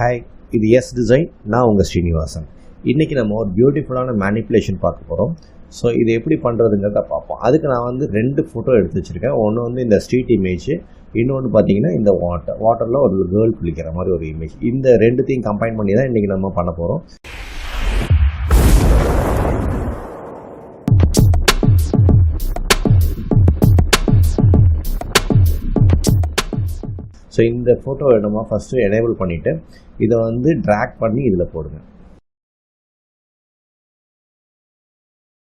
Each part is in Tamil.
ஹாய், இது SDesign. நான் உங்கள் ஸ்ரீனிவாசன். இன்றைக்கி நம்ம ஒரு பியூட்டிஃபுல்லான மேனிப்புலேஷன் பார்க்க போகிறோம். ஸோ இது எப்படி பண்ணுறதுங்கிறத பார்ப்போம். அதுக்கு நான் வந்து 2 ஃபோட்டோ எடுத்து வச்சுருக்கேன். ஒன்று வந்து இந்த ஸ்ட்ரீட் இமேஜ், இன்னொன்று பார்த்தீங்கன்னா இந்த வாட்டரில் ஒரு கேர்ள் குளிக்கிற மாதிரி ஒரு இமேஜ். இந்த ரெண்டுத்தையும் கம்பைன் பண்ணி தான் இன்றைக்கி நம்ம பண்ண போகிறோம். ஸோ இந்த ஃபோட்டோவை நம்ம ஃபஸ்ட்டு எனேபிள் பண்ணிவிட்டு இதை வந்து ட்ராக் பண்ணி இதில் போடுங்க.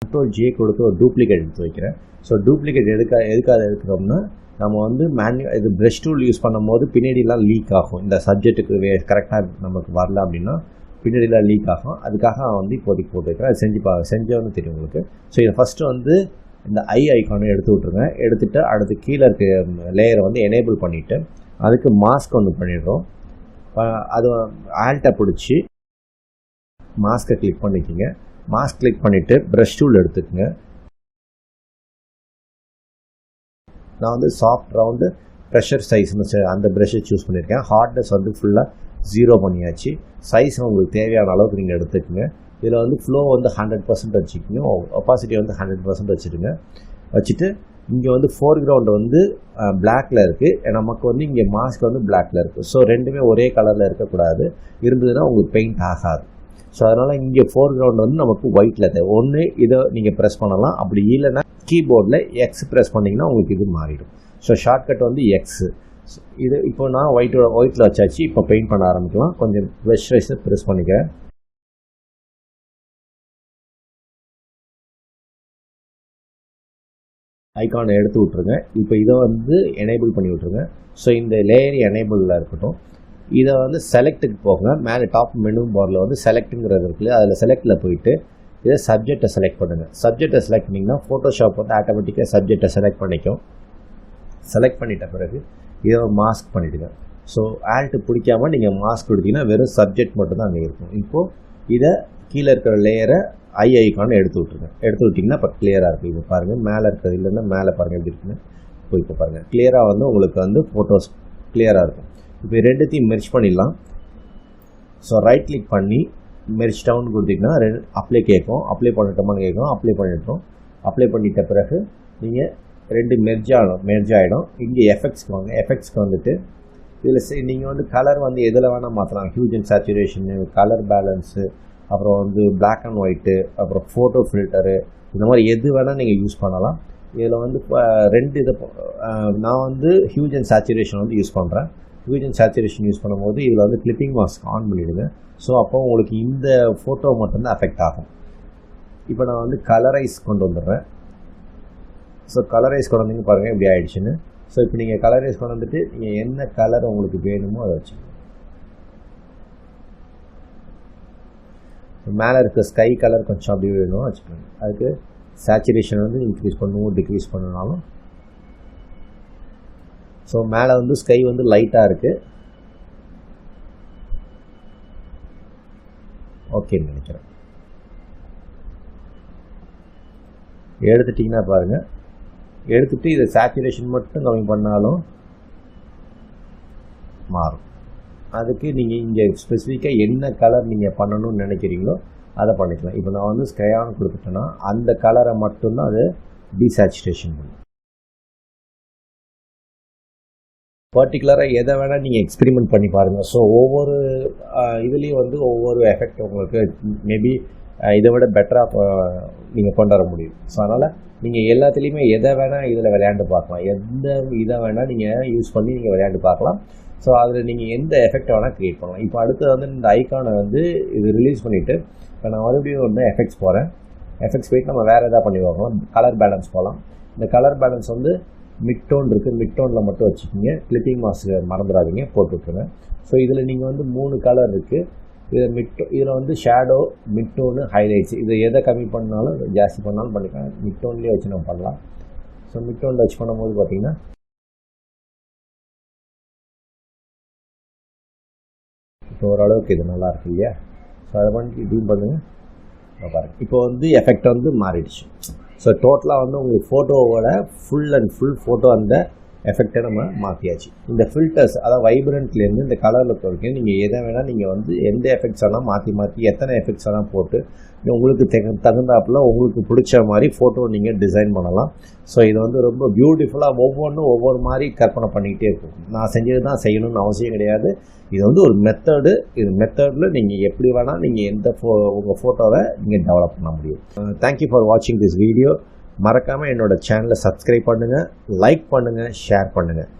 Ctrl+J கொடுத்து ஒரு டூப்ளிகேட் எடுத்து வைக்கிறேன். ஸோ டூப்ளிகேட் எதுக்காக எடுக்கிறோம்னா நம்ம வந்து இது ப்ரஷ் டூல் யூஸ் பண்ணும்போது பின்னாடிலாம் லீக் ஆகும். இந்த சப்ஜெக்ட்டுக்கு கரெக்டாக நமக்கு வரல அப்படின்னா பின்னாடிலாம் லீக் ஆகும். அதுக்காக நான் வந்து இப்போதைக்கு போட்டு வைக்கிறேன். அது செஞ்சோன்னு தெரியும் உங்களுக்கு. ஸோ இதை ஃபஸ்ட்டு வந்து இந்த ஐகானை எடுத்து விட்ருங்க. எடுத்துகிட்டு அடுத்து கீழே இருக்க லேயரை வந்து எனேபிள் பண்ணிவிட்டு அதுக்கு மாஸ்க் ஒன்று பண்ணிடுறோம். அது ஆல்ட்டை பிடிச்சி மாஸ்க்கை கிளிக் பண்ணிக்கோங்க. மாஸ்க் கிளிக் பண்ணிவிட்டு ப்ரஷ் டூல் எடுத்துக்கோங்க. நான் வந்து சாஃப்ட் ரவுண்டு ப்ரெஷர் சைஸ்னு அந்த ப்ரெஷ்ஷை சூஸ் பண்ணியிருக்கேன். ஹார்ட்னஸ் வந்து ஃபுல்லாக 0 பண்ணியாச்சு. சைஸ் உங்களுக்கு தேவையான அளவுக்கு நீங்கள் எடுத்துக்கோங்க. இதில் வந்து ஃப்ளோ வந்து 100% வச்சுக்கோங்க. ஒப்பாசிட்டி வந்து 100% வச்சுருங்க. வச்சுட்டு இங்கே வந்து ஃபோர்க்ரவுண்டு வந்து பிளாக்கில் இருக்குது. நமக்கு வந்து இங்கே மாஸ்க் வந்து பிளாக்கில் இருக்குது. ஸோ ரெண்டுமே ஒரே கலரில் இருக்கக்கூடாது. இருந்ததுன்னா உங்களுக்கு பெயிண்ட் ஆகாது. ஸோ அதனால் இங்கே ஃபோர்க்ரவுண்ட் வந்து நமக்கு ஒயிட்டில் தேவை. ஒன்று இதை நீங்கள் ப்ரெஸ் பண்ணலாம். அப்படி இல்லைன்னா கீபோர்டில் எக்ஸ் ப்ரெஸ் பண்ணிங்கன்னா உங்களுக்கு இது மாறிடும். ஸோ ஷார்ட்கட் வந்து எக்ஸு. இது இப்போ நான் ஒயிட்டில் வச்சாச்சு. இப்போ பெயிண்ட் பண்ண ஆரம்பிக்கலாம். கொஞ்சம் ப்ரஷ் ரைஸை ப்ரெஸ் பண்ணிக்கிறேன். ஐகானை எடுத்து விட்ருங்க. இப்போ இதை வந்து எனேபிள் பண்ணி விட்ருங்க. ஸோ இந்த லேயர் எனேபிளில் இருக்கட்டும். இதை வந்து செலக்ட்டுக்கு போங்க. மேலே டாப் மெனு பாரில் வந்து செலக்ட்டுங்கிறது இருக்குது. அதில் செலக்டில் போயிட்டு இதை சப்ஜெக்டை செலக்ட் பண்ணுங்கள். சப்ஜெக்டை செலக்ட் பண்ணிங்கன்னா ஃபோட்டோஷாப் வந்து ஆட்டோமேட்டிக்காக சப்ஜெக்டை செலக்ட் பண்ணிக்கும். செலக்ட் பண்ணிட்ட பிறகு இதை மாஸ்க் பண்ணிவிடுங்க. ஸோ ஆல்ட்டு பிடிக்காமல் நீங்கள் மாஸ்க் கொடுத்தீங்கன்னா வெறும் சப்ஜெக்ட் மட்டும்தான் அங்கே இருக்கும். இப்போது இதை கீழே இருக்கிற லேயரை ஐகானை எடுத்து விட்ருங்க. எடுத்து விட்டிங்கன்னா இப்போ கிளியராக இருக்குது. இப்போ பாருங்கள் மேலே இருக்கிறது இல்லைன்னா மேலே பாருங்கள் எப்படி இருக்குன்னு. இப்போ பாருங்கள் கிளியராக வந்து உங்களுக்கு வந்து ஃபோட்டோஸ் கிளியராக இருக்கும். இப்போ ரெண்டுத்தையும் மெர்ஜ் பண்ணிடலாம். ஸோ ரைட் கிளிக் பண்ணி மெர்ஜ் டவுன் கொடுத்தீங்கன்னா அப்ளை கேட்கும். அப்ளை பண்ணிட்டோமான்னு கேட்கும். அப்ளை பண்ணிட்டோம். அப்ளை பண்ணிட்ட பிறகு நீங்கள் ரெண்டு மெர்ஜ் ஆகிடும். இங்கே எஃபெக்ட்ஸ்க்கு வாங்க. எஃபெக்ட்ஸ்க்கு வந்துட்டு இதில் நீங்கள் வந்து கலர் வந்து எதில் வேணால் மாற்றலாம். ஹியூஜ் அண்ட் சேச்சுரேஷனு, கலர் பேலன்ஸு, அப்புறம் வந்து பிளாக் அண்ட் ஒயிட்டு, அப்புறம் ஃபோட்டோ ஃபில்டரு, இந்த மாதிரி எது வேணால் நீங்கள் யூஸ் பண்ணலாம். இதில் வந்து நான் வந்து ஹியூஜ் அண்ட் சேச்சுரேஷன் வந்து யூஸ் பண்ணுறேன். ஹியூஜ் அண்ட் சேச்சுரேஷன் யூஸ் பண்ணும்போது இதில் வந்து கிளிப்பிங் மாஸ்க் ஆன் பண்ணிவிடுங்க. ஸோ அப்போ உங்களுக்கு இந்த ஃபோட்டோ மட்டும்தான் அஃபெக்ட் ஆகும். இப்போ நான் வந்து கலரைஸ் கொண்டு வந்துடுறேன். ஸோ கலரைஸ் கொண்டு வந்தீங்க பாருங்கள் இப்படி ஆகிடுச்சுன்னு. ஸோ இப்போ நீங்கள் கலரைஸ் கொண்டு வந்துட்டு நீங்கள் என்ன கலர் உங்களுக்கு வேணுமோ அதை வச்சுக்கோங்க. மேலே இருக்க ஸ்கை கலர் கொஞ்சம் அப்படி வேணும் வச்சுக்கோங்க. அதுக்கு சேச்சுரேஷன் வந்து இன்க்ரீஸ் பண்ணணும், டிக்ரீஸ் பண்ணனாலும். ஸோ மேலே வந்து ஸ்கை வந்து லைட்டாக இருக்குது. ஓகேன்னு நினைக்கிறேன். எடுத்துட்டிங்கன்னா பாருங்கள். எடுத்துகிட்டு இதை சேச்சுரேஷன் மட்டும் கம்மி பண்ணாலும் மாறும். அதுக்கு நீங்கள் இங்கே ஸ்பெசிஃபிக்காக என்ன கலர் நீங்கள் பண்ணணும்னு நினைக்கிறீங்களோ அதை பண்ணிக்கலாம். இப்போ நான் வந்து ஸ்கையான் கொடுத்துட்டேன்னா அந்த கலரை மட்டும்தான் அது டீசேச்சுரேஷன் பண்ணும். பர்டிகுலராக எதை வேணால் நீங்கள் எக்ஸ்பெரிமெண்ட் பண்ணி பாருங்கள். ஸோ ஒவ்வொரு இதுலேயும் வந்து ஒவ்வொரு எஃபெக்ட் உங்களுக்கு மேபி இதை விட பெட்டராக நீங்கள் கொண்டு வர முடியும். ஸோ அதனால் நீங்கள் எல்லாத்துலேயுமே எதை வேணால் இதில் விளையாண்டு பார்க்கலாம். எந்த இதை வேணால் நீங்கள் யூஸ் பண்ணி நீங்கள் விளையாண்டு பார்க்கலாம். ஸோ அதில் நீங்கள் எந்த எஃபெக்ட் வேணால் க்ரியேட் பண்ணலாம். இப்போ அடுத்து வந்து இந்த ஐகானை வந்து இது ரிலீஸ் பண்ணிவிட்டு இப்போ நான் மறுபடியும் வந்து எஃபெக்ட்ஸ் போகிறேன். எஃபெக்ட்ஸ் போயிட்டு நம்ம வேறு எதாவது பண்ணி பார்க்கலாம். கலர் பேலன்ஸ் போகலாம். இந்த கலர் பேலன்ஸ் வந்து மிட் டோன் இருக்குது. மிட் டோனில் மட்டும் வச்சுக்கிங்க. கிளிப்பிங் மாஸ்க் மறந்துடாதீங்க, போட்டு விட்ருங்க. ஸோ இதில் நீங்கள் வந்து 3 கலர் இருக்குது. இதில் வந்து ஷேடோ, மிட் டோனு, ஹைலைட்ஸ். இதை எதை கம்மி பண்ணாலும் ஜாஸ்தி பண்ணாலும் பண்ணிக்கலாம். மிட் டோன்லேயே வச்சு நம்ம பண்ணலாம். ஸோ மிட் டோனில் வச்சு பண்ணும்போது பார்த்திங்கன்னா இப்போ ஓரளவுக்கு இது நல்லா இருக்குது இல்லையா. ஸோ அதை பண்ணி இதுவும் பண்ணுங்கள். பாருங்கள் இப்போ வந்து எஃபெக்ட் வந்து மாறிடுச்சு. ஸோ டோட்டலாக வந்து உங்களுக்கு ஃபோட்டோவோட ஃபுல் ஃபோட்டோ அந்த எஃபெக்டை நம்ம மாற்றியாச்சு. இந்த ஃபில்டர்ஸ் அதாவது வைப்ரண்ட்லேருந்து இந்த கலரில் வரைக்கும் நீங்கள் எதை வேணால் நீங்கள் வந்து எந்த எஃபெக்ட்ஸ் வேணால் மாற்றி எத்தனை எஃபெக்ட்ஸ் வேணால் போட்டு உங்களுக்கு தகுந்தாப்பில் உங்களுக்கு பிடிச்ச மாதிரி ஃபோட்டோ நீங்கள் டிசைன் பண்ணலாம். ஸோ இது வந்து ரொம்ப பியூட்டிஃபுல்லாக ஒவ்வொன்றும் ஒவ்வொரு மாதிரி கற்பனை பண்ணிக்கிட்டே இருக்கும். நான் செஞ்சது தான் செய்யணும்னு அவசியம் கிடையாது. இது வந்து ஒரு மெத்தடு. இது மெத்தடில் நீங்கள் எப்படி வேணால் நீங்கள் உங்கள் ஃபோட்டோவை நீங்கள் டெவலப் பண்ண முடியும். தேங்க்யூ ஃபார் வாட்சிங் திஸ் வீடியோ. மறக்காமல் என்னோட சேனலை சப்ஸ்கிரைப் பண்ணுங்கள், லைக் பண்ணுங்கள், ஷேர் பண்ணுங்கள்.